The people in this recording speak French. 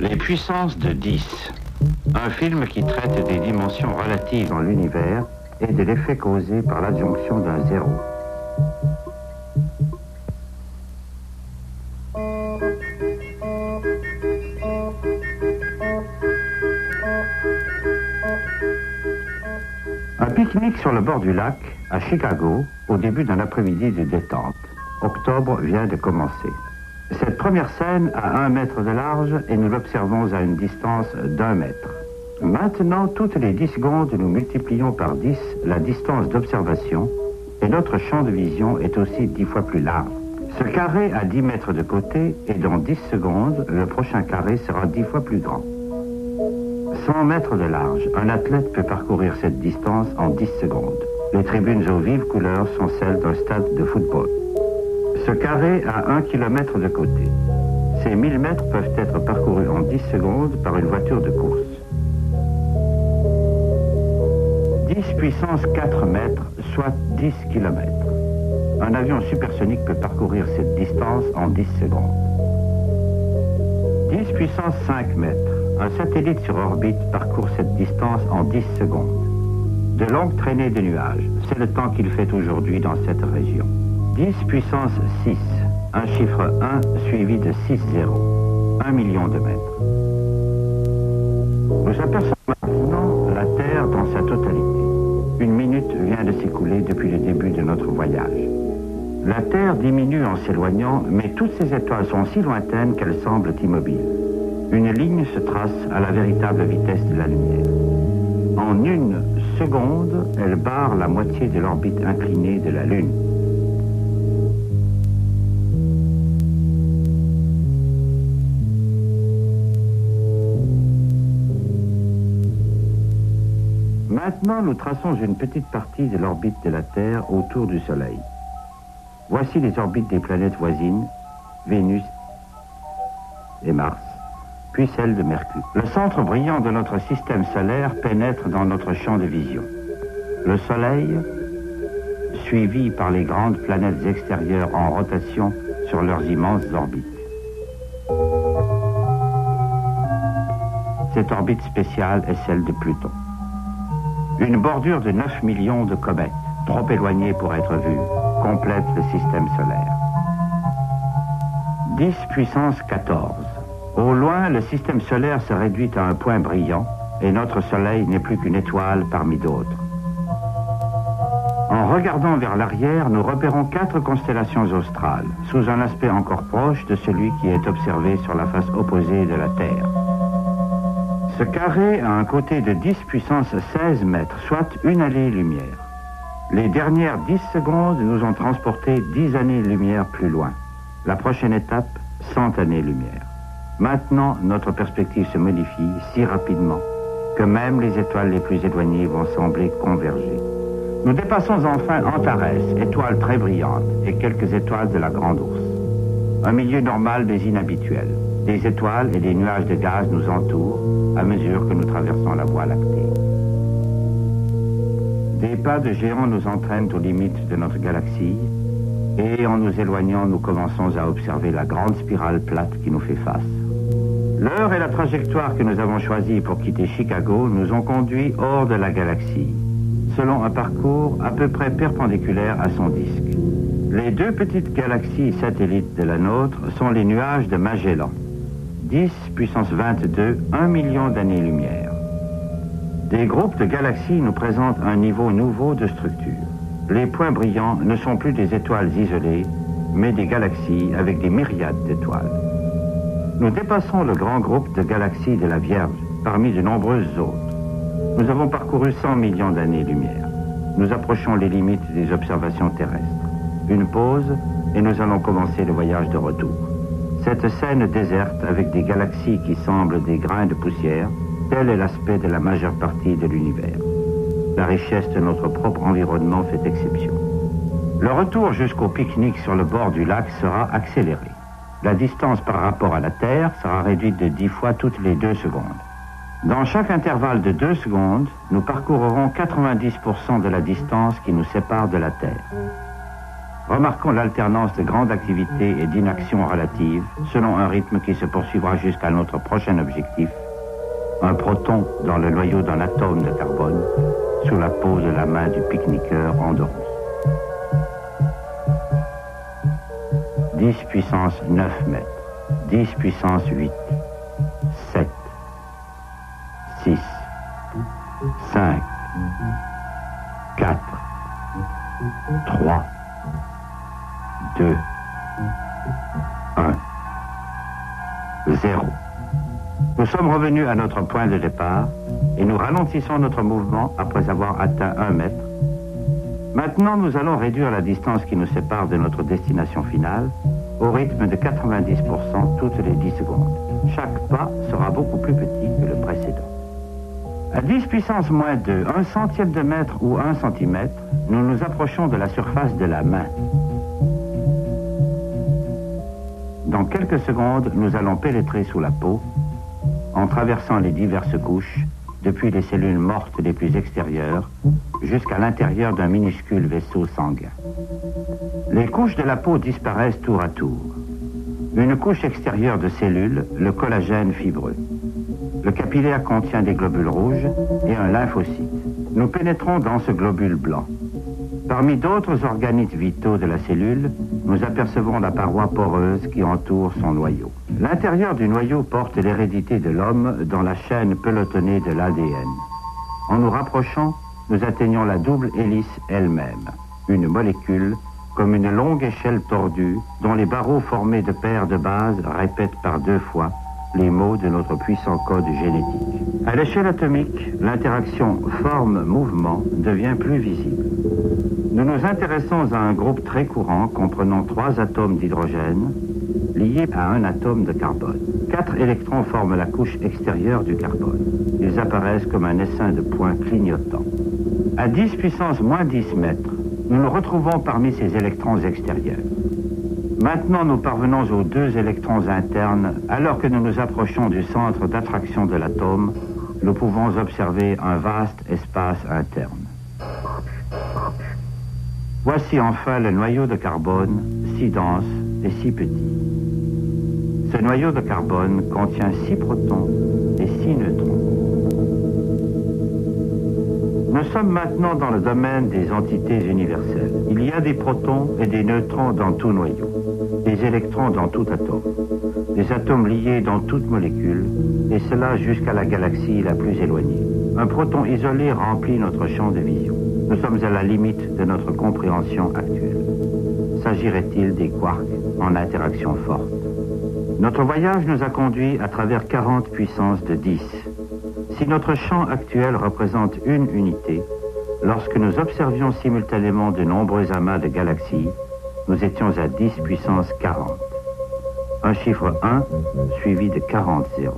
Les puissances de 10. Un film qui traite des dimensions relatives dans l'univers et de l'effet causé par l'adjonction d'un zéro. Un pique-nique sur le bord du lac, à Chicago, au début d'un après-midi de détente. Octobre vient de commencer. Cette première scène a 1 mètre de large et nous l'observons à une distance d'1 mètre. Maintenant, toutes les 10 secondes, nous multiplions par 10 la distance d'observation et notre champ de vision est aussi 10 fois plus large. Ce carré a 10 mètres de côté et dans 10 secondes, le prochain carré sera 10 fois plus grand. 100 mètres de large, un athlète peut parcourir cette distance en 10 secondes. Les tribunes aux vives couleurs sont celles d'un stade de football. Ce carré a 1 kilomètre de côté. Ces 1000 mètres peuvent être parcourus en 10 secondes par une voiture de course. 10 puissance 4 mètres, soit 10 kilomètres. Un avion supersonique peut parcourir cette distance en 10 secondes. 10 puissance 5 mètres. Un satellite sur orbite parcourt cette distance en 10 secondes. De longues traînées de nuages, c'est le temps qu'il fait aujourd'hui dans cette région. 10 puissance 6, un chiffre 1 suivi de 6 zéros, 1 million de mètres. Nous apercevons maintenant la Terre dans sa totalité. 1 minute vient de s'écouler depuis le début de notre voyage. La Terre diminue en s'éloignant, mais toutes ces étoiles sont si lointaines qu'elles semblent immobiles. Une ligne se trace à la véritable vitesse de la lumière. En 1 seconde, elle barre la moitié de l'orbite inclinée de la Lune. Maintenant, nous traçons une petite partie de l'orbite de la Terre autour du Soleil. Voici les orbites des planètes voisines, Vénus et Mars, puis celle de Mercure. Le centre brillant de notre système solaire pénètre dans notre champ de vision. Le Soleil, suivi par les grandes planètes extérieures en rotation sur leurs immenses orbites. Cette orbite spéciale est celle de Pluton. Une bordure de 9 millions de comètes, trop éloignées pour être vues, complète le système solaire. 10 puissance 14. Au loin, le système solaire se réduit à un point brillant et notre Soleil n'est plus qu'une étoile parmi d'autres. En regardant vers l'arrière, nous repérons 4 constellations australes, sous un aspect encore proche de celui qui est observé sur la face opposée de la Terre. Ce carré a un côté de 10 puissance 16 mètres, soit 1 année-lumière. Les dernières 10 secondes nous ont transporté 10 années-lumière plus loin. La prochaine étape, 100 années-lumière. Maintenant, notre perspective se modifie si rapidement que même les étoiles les plus éloignées vont sembler converger. Nous dépassons enfin Antares, étoile très brillante, et quelques étoiles de la Grande Ourse. Un milieu normal mais inhabituel. Des étoiles et des nuages de gaz nous entourent à mesure que nous traversons la Voie lactée. Des pas de géants nous entraînent aux limites de notre galaxie et en nous éloignant, nous commençons à observer la grande spirale plate qui nous fait face. L'heure et la trajectoire que nous avons choisie pour quitter Chicago nous ont conduits hors de la galaxie, selon un parcours à peu près perpendiculaire à son disque. Les 2 petites galaxies satellites de la nôtre sont les nuages de Magellan. 10 puissance 22, 1 million d'années-lumière. Des groupes de galaxies nous présentent un niveau nouveau de structure. Les points brillants ne sont plus des étoiles isolées, mais des galaxies avec des myriades d'étoiles. Nous dépassons le grand groupe de galaxies de la Vierge, parmi de nombreuses autres. Nous avons parcouru 100 millions d'années-lumière. Nous approchons les limites des observations terrestres. Une pause, et nous allons commencer le voyage de retour. Cette scène déserte avec des galaxies qui semblent des grains de poussière, tel est l'aspect de la majeure partie de l'univers. La richesse de notre propre environnement fait exception. Le retour jusqu'au pique-nique sur le bord du lac sera accéléré. La distance par rapport à la Terre sera réduite de 10 fois toutes les 2 secondes. Dans chaque intervalle de 2 secondes, nous parcourrons 90% de la distance qui nous sépare de la Terre. Remarquons l'alternance de grande activité et d'inaction relative, selon un rythme qui se poursuivra jusqu'à notre prochain objectif, un proton dans le noyau d'un atome de carbone, sous la peau de la main du pique-niqueur endormi. 10 puissance 9 mètres, 10 puissance 8, 7, 6, 5, 4, 3, 2, 1, 0. Nous sommes revenus à notre point de départ et nous ralentissons notre mouvement après avoir atteint 1 mètre. Maintenant, nous allons réduire la distance qui nous sépare de notre destination finale au rythme de 90% toutes les 10 secondes. Chaque pas sera beaucoup plus petit que le précédent. À 10 puissance moins 2, 1 centième de mètre ou 1 centimètre, nous nous approchons de la surface de la main. Dans quelques secondes, nous allons pénétrer sous la peau, en traversant les diverses couches, depuis les cellules mortes les plus extérieures jusqu'à l'intérieur d'un minuscule vaisseau sanguin. Les couches de la peau disparaissent tour à tour. Une couche extérieure de cellules, le collagène fibreux. Le capillaire contient des globules rouges et un lymphocyte. Nous pénétrons dans ce globule blanc. Parmi d'autres organites vitaux de la cellule, nous apercevons la paroi poreuse qui entoure son noyau. L'intérieur du noyau porte l'hérédité de l'homme dans la chaîne pelotonnée de l'ADN. En nous rapprochant, nous atteignons la double hélice elle-même, une molécule comme une longue échelle tordue dont les barreaux formés de paires de bases répètent par 2 fois les mots de notre puissant code génétique. À l'échelle atomique, l'interaction forme-mouvement devient plus visible. Nous nous intéressons à un groupe très courant comprenant 3 atomes d'hydrogène liés à un atome de carbone. 4 électrons forment la couche extérieure du carbone. Ils apparaissent comme un essaim de points clignotants. À 10 puissance moins 10 mètres, nous nous retrouvons parmi ces électrons extérieurs. Maintenant, nous parvenons aux 2 électrons internes. Alors que nous nous approchons du centre d'attraction de l'atome, nous pouvons observer un vaste espace interne. Voici enfin le noyau de carbone, si dense et si petit. Ce noyau de carbone contient 6 protons et 6 neutrons. Nous sommes maintenant dans le domaine des entités universelles. Il y a des protons et des neutrons dans tout noyau, des électrons dans tout atome, des atomes liés dans toute molécule, et cela jusqu'à la galaxie la plus éloignée. Un proton isolé remplit notre champ de vision. Nous sommes à la limite de notre compréhension actuelle. S'agirait-il des quarks en interaction forte? Notre voyage nous a conduits à travers 40 puissances de 10. Si notre champ actuel représente une unité, lorsque nous observions simultanément de nombreux amas de galaxies, nous étions à 10 puissance 40. Un chiffre 1 suivi de 40 zéros.